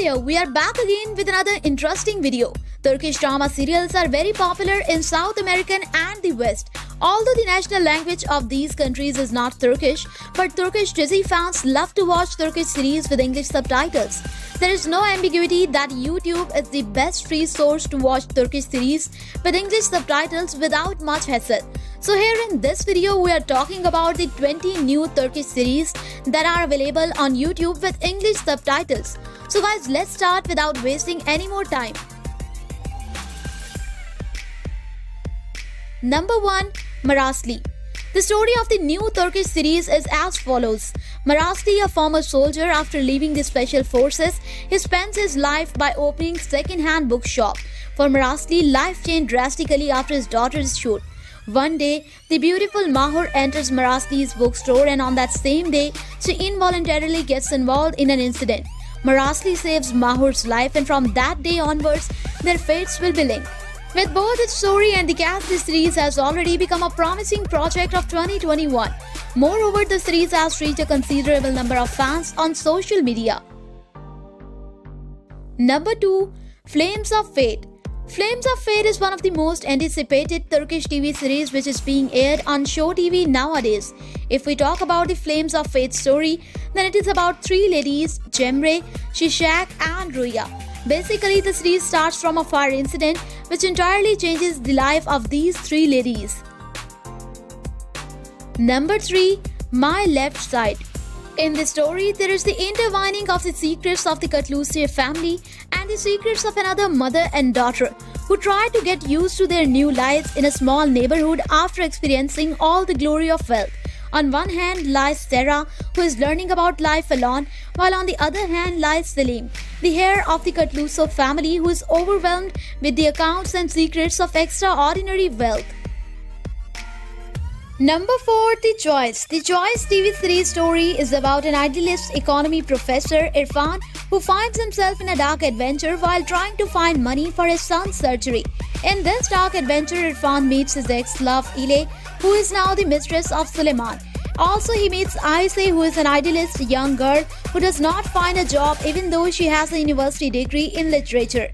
there, we are back again with another interesting video. Turkish drama serials are very popular in South American and the West. Although the national language of these countries is not Turkish, but Turkish Disney fans love to watch Turkish series with English subtitles. There is no ambiguity that YouTube is the best free source to watch Turkish series with English subtitles without much hassle. So here in this video, we are talking about the 20 new Turkish series that are available on YouTube with English subtitles. So guys, let's start without wasting any more time. Number 1. Marasli. The story of the new Turkish series is as follows. Marasli, a former soldier, after leaving the special forces, he spends his life by opening second-hand bookshop. For Marasli, life changed drastically after his daughter's shoot. One day, the beautiful Mahur enters Marasli's bookstore, and on that same day, she involuntarily gets involved in an incident. Marasli saves Mahur's life, and from that day onwards, their fates will be linked. With both its story and the cast, this series has already become a promising project of 2021. Moreover, the series has reached a considerable number of fans on social media. Number 2. Flames of Fate. Flames of Fate is one of the most anticipated Turkish TV series which is being aired on Show TV nowadays. If we talk about the Flames of Fate story, then it is about three ladies, Cemre, Shishak and Rüya. Basically, the series starts from a fire incident which entirely changes the life of these three ladies. Number 3. My Left Side. In this story, there is the intertwining of the secrets of the Kutlusev family and the secrets of another mother and daughter who try to get used to their new lives in a small neighborhood after experiencing all the glory of wealth. On one hand lies Sarah, who is learning about life alone, while on the other hand lies Selim, the heir of the Kutlusev family, who is overwhelmed with the accounts and secrets of extraordinary wealth. Number 4. The Choice. The Choice TV series story is about an idealist economy professor, Irfan, who finds himself in a dark adventure while trying to find money for his son's surgery. In this dark adventure, Irfan meets his ex-love Ile, who is now the mistress of Suleiman. Also, he meets Aise, who is an idealist young girl who does not find a job even though she has a university degree in literature.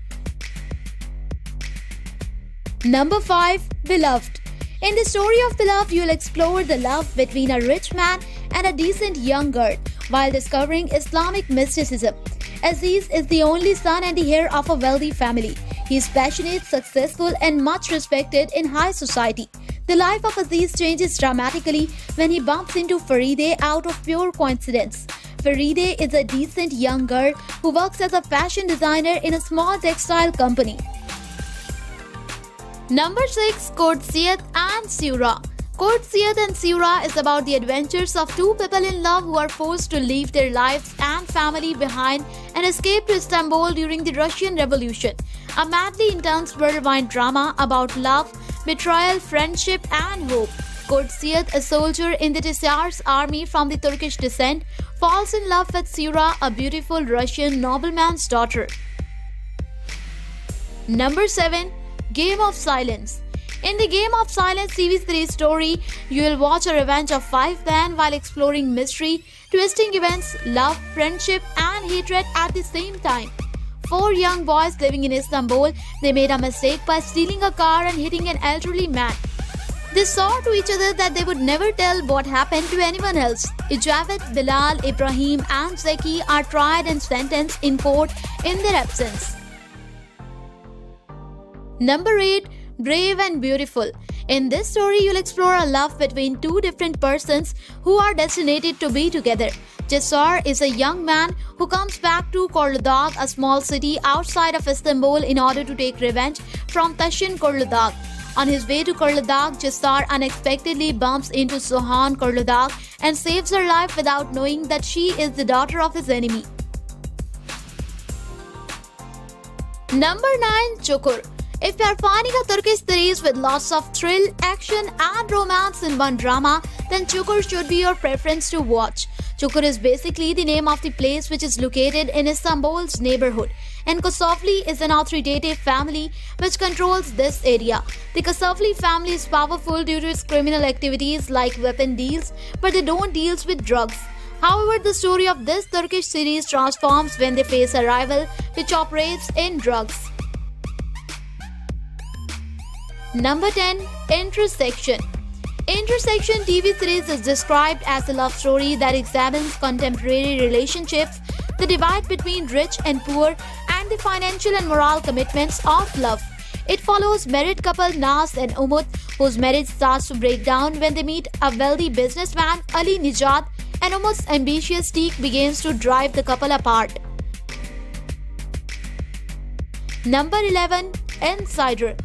Number 5. Beloved. In the story of Beloved, you will explore the love between a rich man and a decent young girl while discovering Islamic mysticism. Aziz is the only son and the heir of a wealthy family. He is passionate, successful and much respected in high society. The life of Aziz changes dramatically when he bumps into Faride out of pure coincidence. Faride is a decent young girl who works as a fashion designer in a small textile company. Number 6. Kursiyat and Sura. Kursiyat and Sura is about the adventures of two people in love who are forced to leave their lives and family behind and escape to Istanbul during the Russian Revolution. A madly intense whirlwind drama about love, betrayal, friendship and hope. Kursiyat, a soldier in the Tsar's army from the Turkish descent, falls in love with Sura, a beautiful Russian nobleman's daughter. Number 7. Game of Silence. In the Game of Silence TV series story, you will watch a revenge of 5 men while exploring mystery, twisting events, love, friendship and hatred at the same time. 4 young boys living in Istanbul, they made a mistake by stealing a car and hitting an elderly man. They swore to each other that they would never tell what happened to anyone else. Ijazet, Bilal, Ibrahim and Zeki are tried and sentenced in court in their absence. Number 8. Brave and Beautiful. In this story, you'll explore a love between two different persons who are destined to be together. Cesar is a young man who comes back to Korludag, a small city outside of Istanbul, in order to take revenge from Tashin Korludag. On his way to Korludag, Cesar unexpectedly bumps into Sohan Korludag and saves her life without knowing that she is the daughter of his enemy. Number 9. Çukur. If you are finding a Turkish series with lots of thrill, action and romance in one drama, then Çukur should be your preference to watch. Çukur is basically the name of the place which is located in Istanbul's neighborhood, and Kosovli is an authoritative family which controls this area. The Kosovli family is powerful due to its criminal activities like weapon deals, but they don't deal with drugs. However, the story of this Turkish series transforms when they face a rival which operates in drugs. Number 10. Intersection. Intersection TV series is described as a love story that examines contemporary relationships, the divide between rich and poor, and the financial and moral commitments of love. It follows married couple Naz and Umut, whose marriage starts to break down when they meet a wealthy businessman, Ali Nijat, and Umut's ambitious streak begins to drive the couple apart. Number 11. Insider.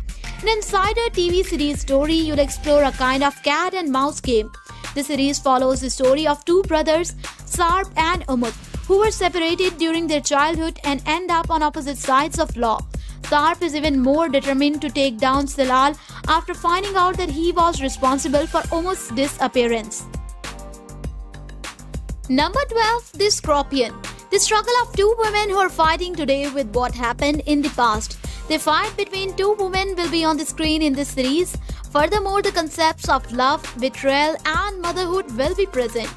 In Insider TV series story, you'll explore a kind of cat and mouse game. The series follows the story of two brothers, Sarp and Umut, who were separated during their childhood and end up on opposite sides of law. Sarp is even more determined to take down Salal after finding out that he was responsible for Umut's disappearance. Number 12. The Scorpion. The struggle of two women who are fighting today with what happened in the past. The fight between two women will be on the screen in this series. Furthermore, the concepts of love, betrayal, and motherhood will be present.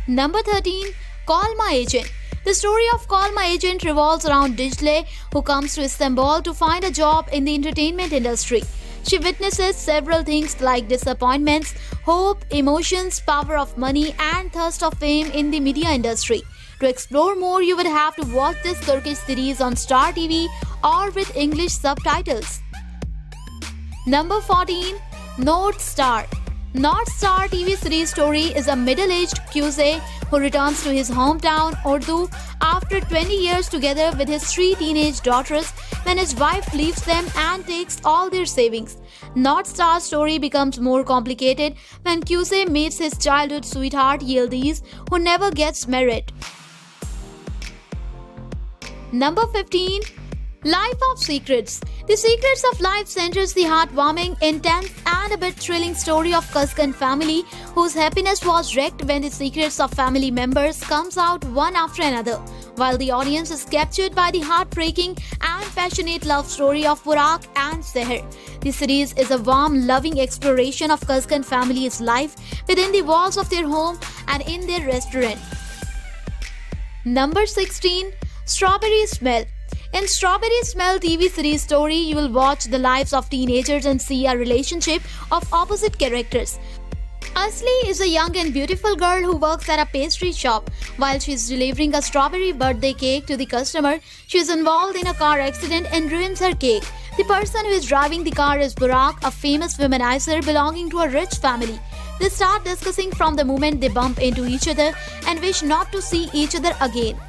Number 13. Call My Agent. The story of Call My Agent revolves around Dicle, who comes to Istanbul to find a job in the entertainment industry. She witnesses several things like disappointments, hope, emotions, power of money, and thirst of fame in the media industry. To explore more, you would have to watch this Turkish series on Star TV or with English subtitles. Number 14. North Star. North Star TV series story is a middle-aged QC who returns to his hometown, Urdu, after 20 years together with his 3 teenage daughters when his wife leaves them and takes all their savings. North Star's story becomes more complicated when QC meets his childhood sweetheart Yildiz, who never gets married. Number 15. Life of Secrets. The Secrets of Life centers the heartwarming, intense, and a bit thrilling story of Kazkan family whose happiness was wrecked when the secrets of family members comes out one after another, while the audience is captured by the heartbreaking and passionate love story of Burak and Seher. The series is a warm, loving exploration of Kazkan family's life within the walls of their home and in their restaurant. Number 16. Strawberry Smell. In Strawberry Smell TV series story, you will watch the lives of teenagers and see a relationship of opposite characters. Asli is a young and beautiful girl who works at a pastry shop. While she is delivering a strawberry birthday cake to the customer, she is involved in a car accident and ruins her cake. The person who is driving the car is Burak, a famous womanizer belonging to a rich family. They start discussing from the moment they bump into each other and wish not to see each other again.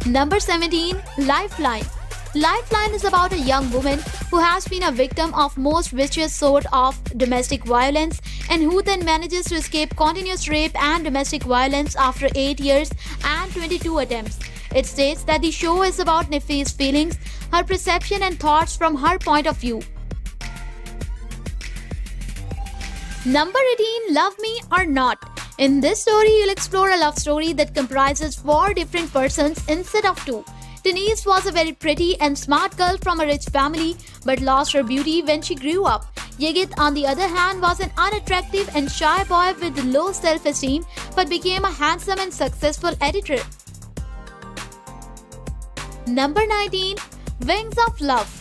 Number 17. Lifeline. Lifeline is about a young woman who has been a victim of most vicious sort of domestic violence and who then manages to escape continuous rape and domestic violence after 8 years and 22 attempts. It states that the show is about Nefi's feelings, her perception and thoughts from her point of view. Number 18. Love Me or Not. In this story, you'll explore a love story that comprises 4 different persons instead of 2. Denise was a very pretty and smart girl from a rich family but lost her beauty when she grew up. Yigit, on the other hand, was an unattractive and shy boy with low self-esteem but became a handsome and successful editor. Number 19. Wings of Love.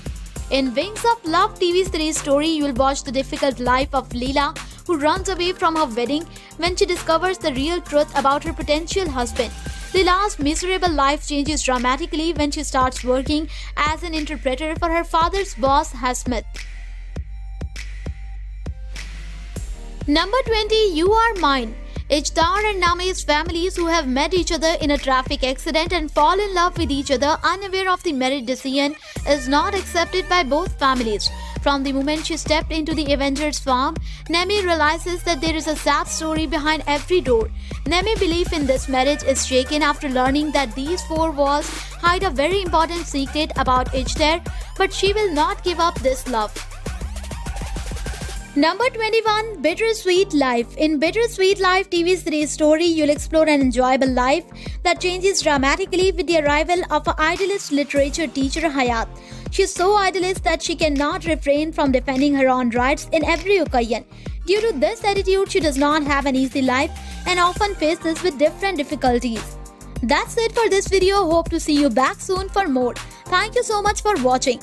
In Wings of Love TV series story, you will watch the difficult life of Leela, who runs away from her wedding when she discovers the real truth about her potential husband. Leela's miserable life changes dramatically when she starts working as an interpreter for her father's boss, Hasmit. Number 20. You Are Mine. Ijtar and Name's families, who have met each other in a traffic accident and fall in love with each other unaware of the marriage decision, is not accepted by both families. From the moment she stepped into the Avengers farm, Nemi realizes that there is a sad story behind every door. Nemi's belief in this marriage is shaken after learning that these 4 walls hide a very important secret about Ijtar, but she will not give up this love. Number 21. Bittersweet Life. In Bittersweet Life TV series story, you'll explore an enjoyable life that changes dramatically with the arrival of an idealist literature teacher, Hayat. She is so idealist that she cannot refrain from defending her own rights in every occasion. Due to this attitude, she does not have an easy life and often faces with different difficulties. That's it for this video. Hope to see you back soon for more. Thank you so much for watching.